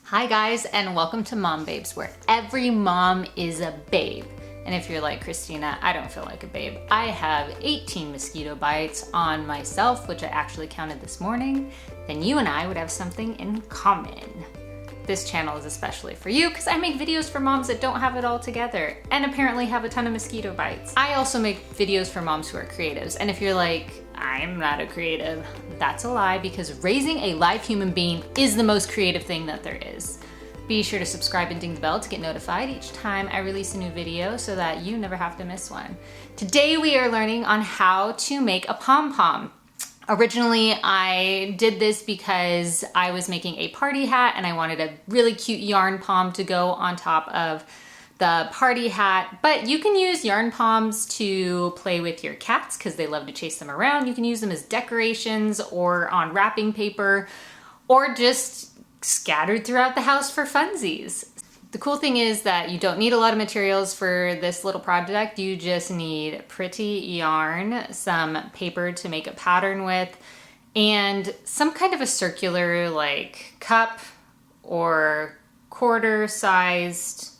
Hi guys, and welcome to Mom Babes, where every mom is a babe. And if you're like, Christina, I don't feel like a babe. I have 18 mosquito bites on myself, which I actually counted this morning. Then you and I would have something in common. This channel is especially for you because I make videos for moms that don't have it all together and apparently have a ton of mosquito bites. I also make videos for moms who are creatives. And if you're like, I'm not a creative, that's a lie, because raising a live human being is the most creative thing that there is. Be sure to subscribe and ding the bell to get notified each time I release a new video so that you never have to miss one. Today we are learning on how to make a pom-pom. Originally, I did this because I was making a party hat and I wanted a really cute yarn pom to go on top of the party hat, but you can use yarn poms to play with your cats because they love to chase them around. You can use them as decorations or on wrapping paper or just scattered throughout the house for funsies. The cool thing is that you don't need a lot of materials for this little project. You just need pretty yarn, some paper to make a pattern with, and some kind of a circular like cup or quarter sized.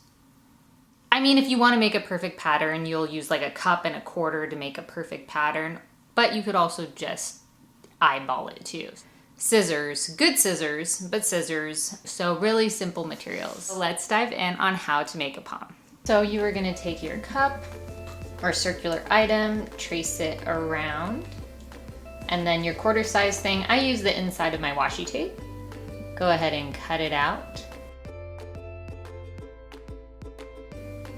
I mean, if you want to make a perfect pattern, you'll use like a cup and a quarter to make a perfect pattern, but you could also just eyeball it too. Scissors, good scissors, but scissors. So really simple materials. Let's dive in on how to make a pom. So you are gonna take your cup or circular item, trace it around, and then your quarter size thing, I use the inside of my washi tape. Go ahead and cut it out.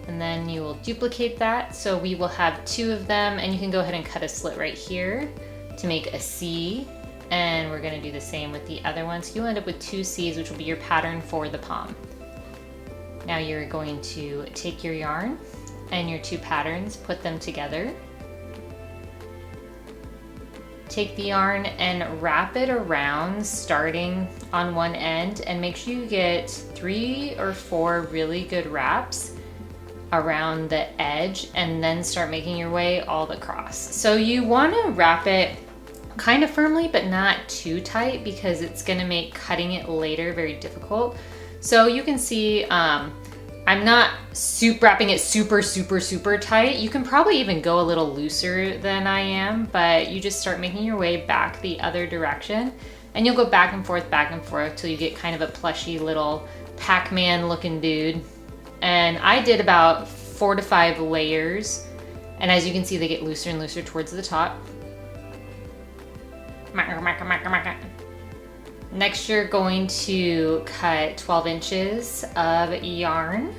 And then you will duplicate that. So we will have two of them, and you can go ahead and cut a slit right here to make a C. And we're gonna do the same with the other one. So you'll end up with two C's, which will be your pattern for the pom. Now you're going to take your yarn and your two patterns, put them together. Take the yarn and wrap it around, starting on one end, and make sure you get 3 or 4 really good wraps around the edge, and then start making your way all across. So you wanna wrap it kind of firmly, but not too tight, because it's gonna make cutting it later very difficult. So you can see I'm not wrapping it super tight. You can probably even go a little looser than I am, but you just start making your way back the other direction, and you'll go back and forth till you get kind of a plushy little Pac-Man looking dude. And I did about 4 to 5 layers, and as you can see, they get looser and looser towards the top. Next, you're going to cut 12 inches of yarn.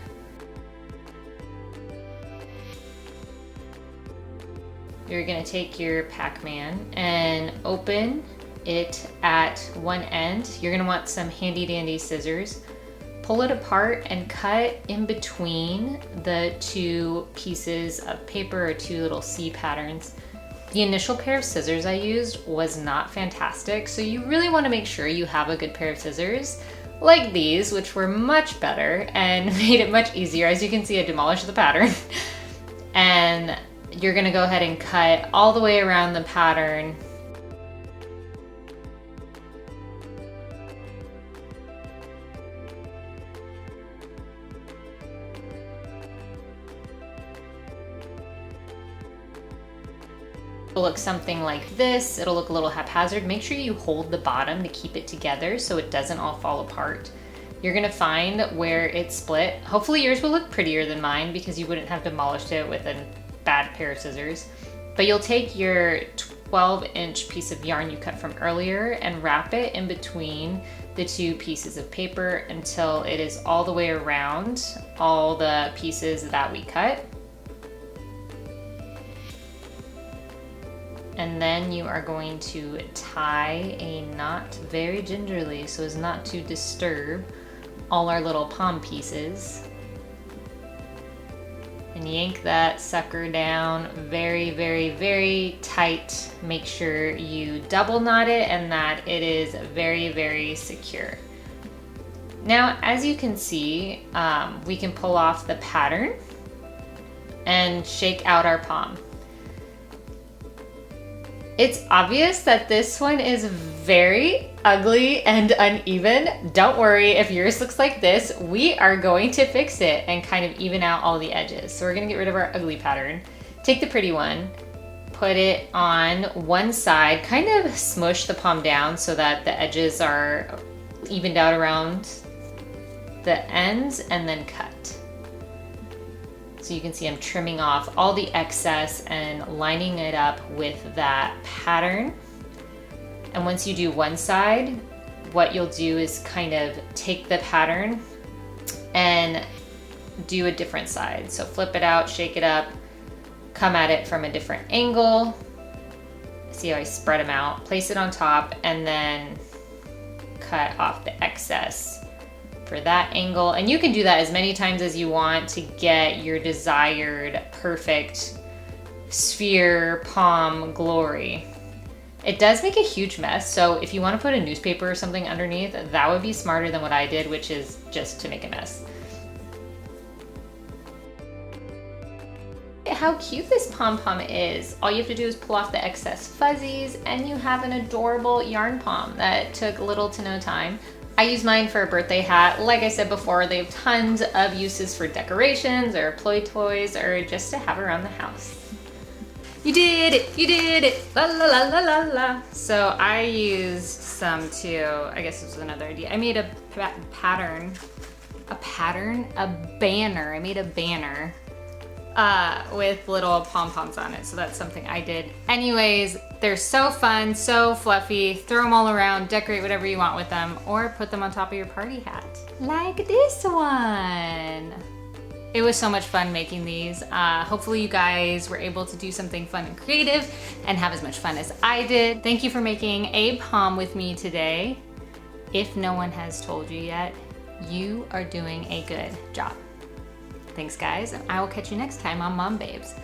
You're gonna take your Pac-Man and open it at one end. You're gonna want some handy dandy scissors. Pull it apart and cut in between the two pieces of paper, or two little C patterns. The initial pair of scissors I used was not fantastic, so you really want to make sure you have a good pair of scissors like these, which were much better and made it much easier. As you can see, I demolished the pattern. And you're gonna go ahead and cut all the way around the pattern. It'll look something like this. It'll look a little haphazard. Make sure you hold the bottom to keep it together so it doesn't all fall apart. You're gonna find where it's split. Hopefully yours will look prettier than mine, because you wouldn't have demolished it with a bad pair of scissors. But you'll take your 12-inch piece of yarn you cut from earlier and wrap it in between the two pieces of paper until it is all the way around all the pieces that we cut. And then you are going to tie a knot very gingerly so as not to disturb all our little pom pieces. And yank that sucker down very tight. Make sure you double knot it and that it is very secure. Now, as you can see, we can pull off the pattern and shake out our pom. It's obvious that this one is very ugly and uneven, don't worry. If yours looks like this, we are going to fix it and kind of even out all the edges. So we're gonna get rid of our ugly pattern. Take the pretty one, put it on one side, kind of smush the palm down so that the edges are evened out around the ends, and then cut. So you can see I'm trimming off all the excess and lining it up with that pattern. And once you do one side, what you'll do is kind of take the pattern and do a different side. So flip it out, shake it up, come at it from a different angle. See how I spread them out, place it on top, and then cut off the excess for that angle. And you can do that as many times as you want to get your desired perfect sphere palm glory. It does make a huge mess, so if you want to put a newspaper or something underneath, that would be smarter than what I did, which is just to make a mess. How cute this pom-pom is. All you have to do is pull off the excess fuzzies and you have an adorable yarn pom that took little to no time. I use mine for a birthday hat. Like I said before, they have tons of uses for decorations or play toys or just to have around the house. You did it, you did it, la la la la la la. So I used some too, I guess this was another idea. I made a banner. I made a banner with little pom-poms on it. So that's something I did. Anyways, they're so fun, so fluffy. Throw them all around, decorate whatever you want with them, or put them on top of your party hat. Like this one. It was so much fun making these. Hopefully you guys were able to do something fun and creative and have as much fun as I did. Thank you for making a pom with me today. If no one has told you yet, you are doing a good job. Thanks guys, and I will catch you next time on Mom Babes.